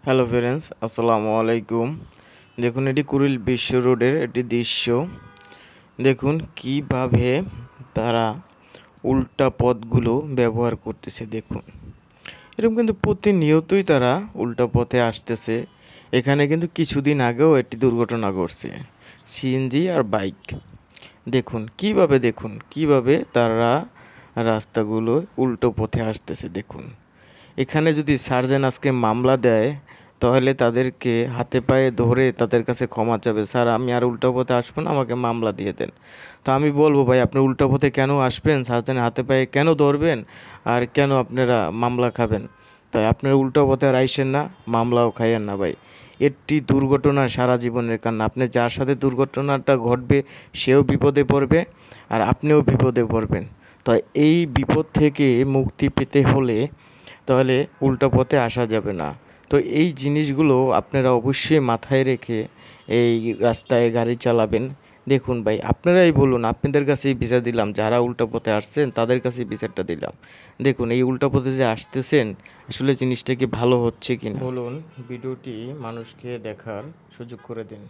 Hello friends, আসসালামু আলাইকুম। দেখুন, এটি কুড়িল বিশ্ব রোডের একটি দৃশ্য। দেখুন কিভাবে তারা উল্টা পথগুলো ব্যবহার করতেছে। দেখুন, এরকম কিন্তু প্রতিনিয়তই তারা উল্টা পথে আসতেছে। এখানে কিন্তু কিছুদিন আগেও একটি দুর্ঘটনা ঘটছে, সিএনজি আর বাইক। দেখুন কিভাবে তারা রাস্তাগুলো উল্টো পথে আসতেছে। দেখুন, এখানে যদি সার্জেন আজকে মামলা দেয়, তাহলে তাদেরকে হাতে পায়ে ধরে তাদের কাছে ক্ষমা চাবে, স্যার আমি আর উল্টো পথে আসবো না, আমাকে মামলা দিয়ে দেন। তো আমি বলবো, ভাই আপনি উল্টো পথে কেন আসবেন, সার্জেনের হাতে পায়ে কেন ধরবেন, আর কেন আপনারা মামলা খাবেন? তাই আপনারা উল্টো পথে আর আইসেন না, মামলাও খাইয়েন না ভাই। একটি দুর্ঘটনা সারা জীবনের কান্না। আপনি যার সাথে দুর্ঘটনাটা ঘটবে সেও বিপদে পড়বে, আর আপনিও বিপদে পড়বেন। তো এই বিপদ থেকে মুক্তি পেতে হলে তাহলে উল্টো পথে আসা যাবে না। তো এই জিনিসগুলো আপনারা অবশ্যই মাথায় রেখে এই রাস্তায় গাড়ি চালাবেন। দেখুন ভাই, আপনারাই বলুন, আপনাদের কাছেই বিচার দিলাম, যারা উল্টো পথে আসছেন তাদের কাছেই বিচারটা দিলাম। দেখুন, এই উল্টো পথে যে আসতেছেন, আসলে জিনিসটা কি ভালো হচ্ছে কিনা বলুন। ভিডিওটি মানুষকে দেখার সুযোগ করে দিন।